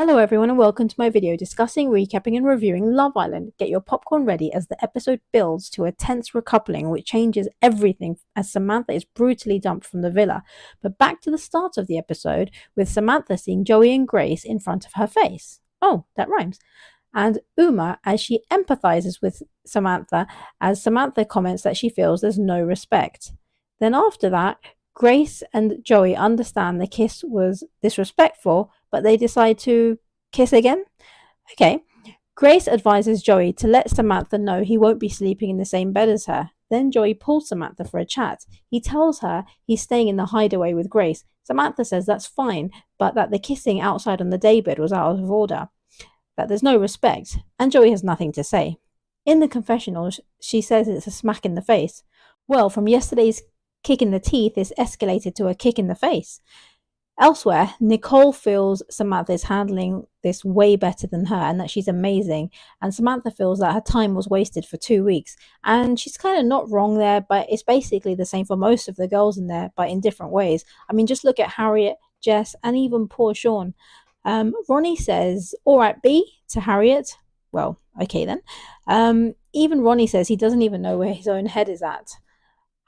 Hello everyone and welcome to my video discussing, recapping and reviewing Love Island. Get your popcorn ready as the episode builds to a tense recoupling which changes everything as Samantha is brutally dumped from the villa. But back to the start of the episode with Samantha seeing Joey and Grace in front of her face. Oh, that rhymes. And Uma as she empathizes with Samantha as Samantha comments that she feels there's no respect. Then after that, Grace and Joey understand the kiss was disrespectful, but they decide to kiss again. Okay. Grace advises Joey to let Samantha know he won't be sleeping in the same bed as her. Then Joey pulls Samantha for a chat. He tells her he's staying in the hideaway with Grace. Samantha says that's fine, but that the kissing outside on the daybed was out of order, that there's no respect, and Joey has nothing to say. In the confessional, she says it's a smack in the face. Well, from yesterday's kick in the teeth, it's escalated to a kick in the face. Elsewhere, Nicole feels Samantha is handling this way better than her and that she's amazing. And Samantha feels that her time was wasted for 2 weeks. And she's kind of not wrong there, but it's basically the same for most of the girls in there, but in different ways. I mean, just look at Harriet, Jess, and even poor Sean. Ronnie says, all right, B, to Harriet. Well, okay then. Even Ronnie says he doesn't even know where his own head is at.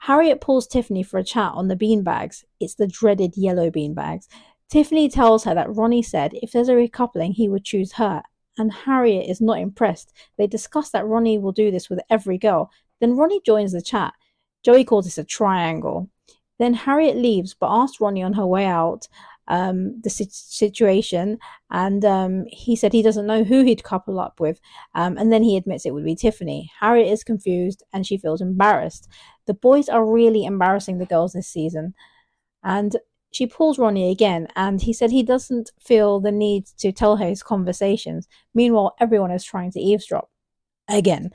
Harriet pulls Tiffany for a chat on the beanbags. It's the dreaded yellow beanbags. Tiffany tells her that Ronnie said if there's a recoupling, he would choose her. And Harriet is not impressed. They discuss that Ronnie will do this with every girl. Then Ronnie joins the chat. Joey calls this a triangle. Then Harriet leaves but asks Ronnie on her way out the situation, and he said he doesn't know who he'd couple up with, and then he admits it would be Tiffany. Harriet is confused and she feels embarrassed. The boys are really embarrassing the girls this season, and she pulls Ronnie again, and he said he doesn't feel the need to tell her his conversations. Meanwhile, everyone is trying to eavesdrop again.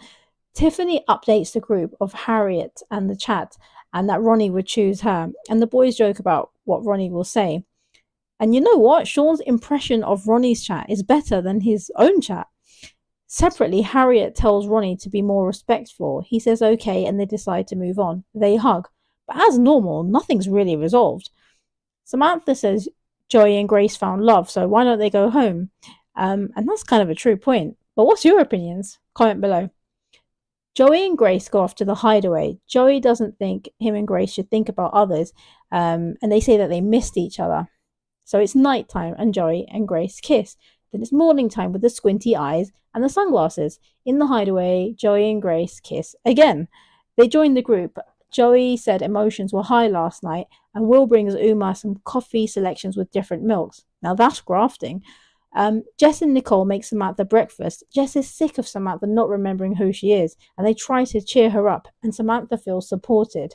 Tiffany updates the group of Harriet and the chat and that Ronnie would choose her, and the boys joke about what Ronnie will say. And you know what? Sean's impression of Ronnie's chat is better than his own chat. Separately, Harriet tells Ronnie to be more respectful. He says okay, and they decide to move on. They hug. But as normal, nothing's really resolved. Samantha says Joey and Grace found love, so why don't they go home? And that's kind of a true point. But what's your opinions? Comment below. Joey and Grace go off to the hideaway. Joey doesn't think him and Grace should think about others, and they say that they missed each other. So it's nighttime and Joey and Grace kiss. Then it's morning time with the squinty eyes and the sunglasses. In the hideaway, Joey and Grace kiss again. They join the group. Joey said emotions were high last night, and Will brings Uma some coffee selections with different milks. Now that's grafting. Jess and Nicole make Samantha breakfast. Jess is sick of Samantha not remembering who she is, and they try to cheer her up, and Samantha feels supported.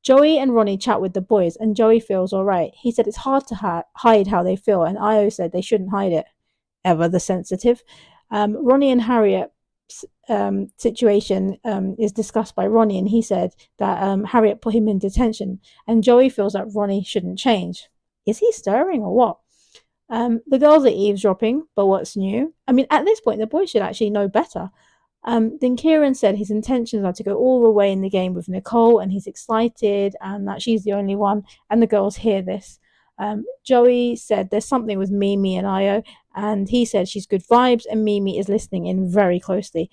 Joey and Ronnie chat with the boys, and Joey feels alright. He said it's hard to hide how they feel, and Io said they shouldn't hide it. Ever the sensitive. Ronnie and Harriet's situation is discussed by Ronnie, and he said that Harriet put him in detention, and Joey feels that Ronnie shouldn't change. Is he stirring or what? The girls are eavesdropping, but what's new? I mean, at this point, the boys should actually know better. Then Kieran said his intentions are to go all the way in the game with Nicole, and he's excited and that she's the only one, and the girls hear this. Joey said there's something with Mimi and Io, and he said she's good vibes, and Mimi is listening in very closely.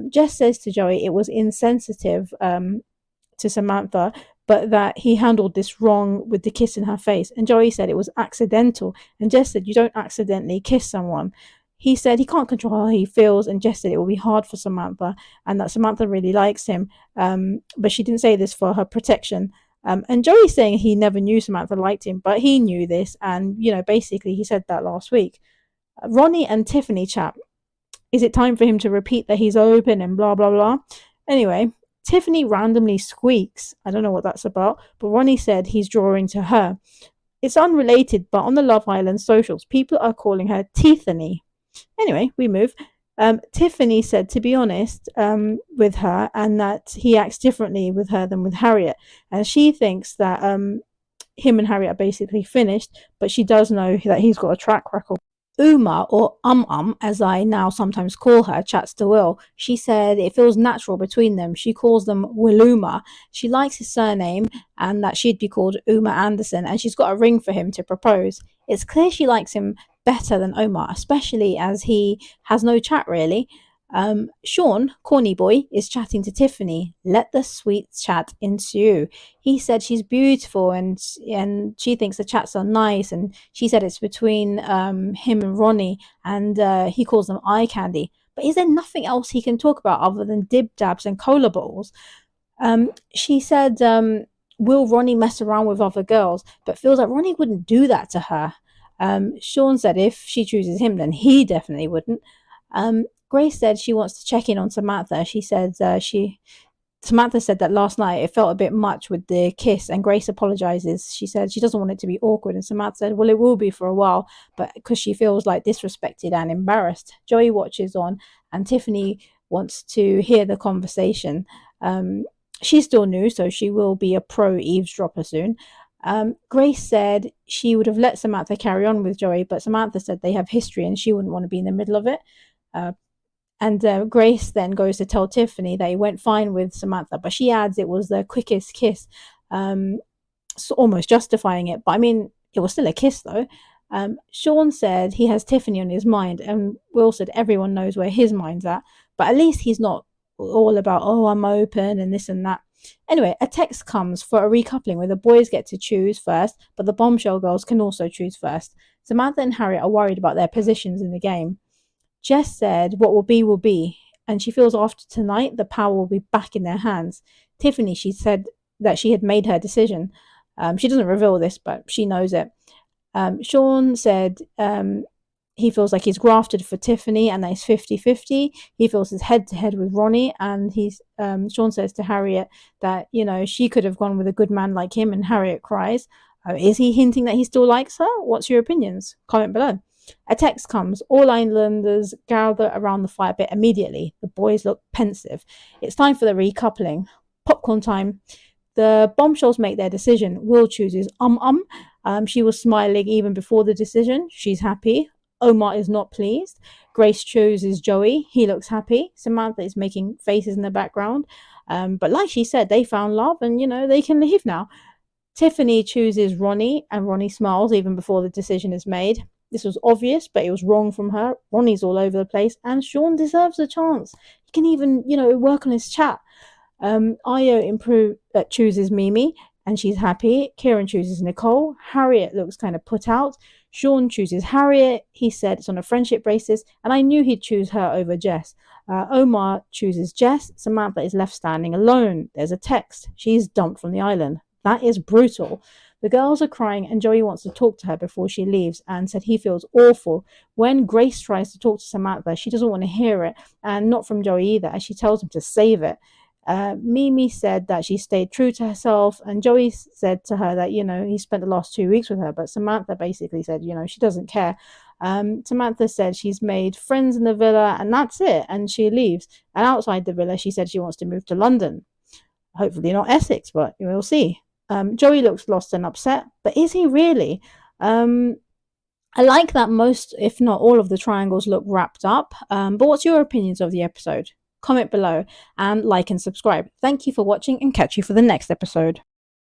Jess says to Joey it was insensitive to Samantha, but that he handled this wrong with the kiss in her face, and Joey said it was accidental, and Jess said you don't accidentally kiss someone. He said he can't control how he feels, and Jess said it will be hard for Samantha, and that Samantha really likes him, but she didn't say this for her protection. And Joey's saying he never knew Samantha liked him, but he knew this, and, you know, basically he said that last week. Ronnie and Tiffany chat. Is it time for him to repeat that he's open and blah, blah, blah? Anyway, Tiffany randomly squeaks. I don't know what that's about, but Ronnie said he's drawing to her. It's unrelated, but on the Love Island socials, people are calling her Teethany. Anyway, we move. Tiffany said to be honest with her, and that he acts differently with her than with Harriet, and she thinks that him and Harriet are basically finished, but she does know that he's got a track record. Uma, or as I now sometimes call her, chats to Will. She said it feels natural between them. She calls them Willuma. She likes his surname and that she'd be called Uma Anderson, and she's got a ring for him to propose. It's clear she likes him better than Omar, especially as he has no chat really. Sean, corny boy, is chatting to Tiffany. Let the sweet chat ensue. He said she's beautiful and she thinks the chats are nice, and she said it's between him and Ronnie, and he calls them eye candy. But is there nothing else he can talk about other than dib dabs and cola balls? She said, will Ronnie mess around with other girls, but feels like Ronnie wouldn't do that to her. Sean said if she chooses him, then he definitely wouldn't. Grace said she wants to check in on Samantha. She said Samantha said that last night it felt a bit much with the kiss, and Grace apologizes. She said she doesn't want it to be awkward, and Samantha said, well, it will be for a while, but because she feels like disrespected and embarrassed. Joey watches on, and Tiffany wants to hear the conversation. She's still new, so she will be a pro eavesdropper soon. Grace said she would have let Samantha carry on with Joey, but Samantha said they have history and she wouldn't want to be in the middle of it. And Grace then goes to tell Tiffany that it went fine with Samantha, but she adds it was the quickest kiss, so almost justifying it. But I mean, it was still a kiss though. Sean said he has Tiffany on his mind, and Will said everyone knows where his mind's at, but at least he's not all about, oh, I'm open and this and that. Anyway, a text comes for a recoupling where the boys get to choose first, but the bombshell girls can also choose first. Samantha and Harriet are worried about their positions in the game. Jess said what will be, and she feels after tonight the power will be back in their hands. Tiffany, she said that she had made her decision. She doesn't reveal this, but she knows it. Sean said he feels like he's grafted for Tiffany and that he's 50-50. He feels he's head-to-head with Ronnie, and Sean says to Harriet that, you know, she could have gone with a good man like him, and Harriet cries. Is he hinting that he still likes her? What's your opinions? Comment below. A text comes. All islanders gather around the fire pit immediately. The boys look pensive. It's time for the recoupling. Popcorn time. The bombshells make their decision. Will chooses she was smiling even before the decision. She's happy. Omar is not pleased. Grace chooses Joey. He looks happy. Samantha is making faces in the background. But like she said, they found love and, you know, they can leave now. Tiffany chooses Ronnie, and Ronnie smiles even before the decision is made. This was obvious, but it was wrong from her. Ronnie's all over the place, and Sean deserves a chance. He can even, you know, work on his chat. Io chooses Mimi, and she's happy. Kieran chooses Nicole. Harriet looks kind of put out. Sean chooses Harriet. He said it's on a friendship basis, and I knew he'd choose her over Jess. Omar chooses Jess. Samantha is left standing alone. There's a text. She's dumped from the island. That is brutal. The girls are crying, and Joey wants to talk to her before she leaves and said he feels awful. When Grace tries to talk to Samantha, she doesn't want to hear it, and not from Joey either, as she tells him to save it. Mimi said that she stayed true to herself, and Joey said to her that, you know, he spent the last 2 weeks with her, but Samantha basically said, you know, she doesn't care. Samantha said she's made friends in the villa, and that's it, and she leaves. And outside the villa, she said she wants to move to London. Hopefully not Essex, but we'll see. Joey looks lost and upset, but is he really? I like that most, if not all, of the triangles look wrapped up. But what's your opinions of the episode? Comment below and like and subscribe. Thank you for watching, and catch you for the next episode.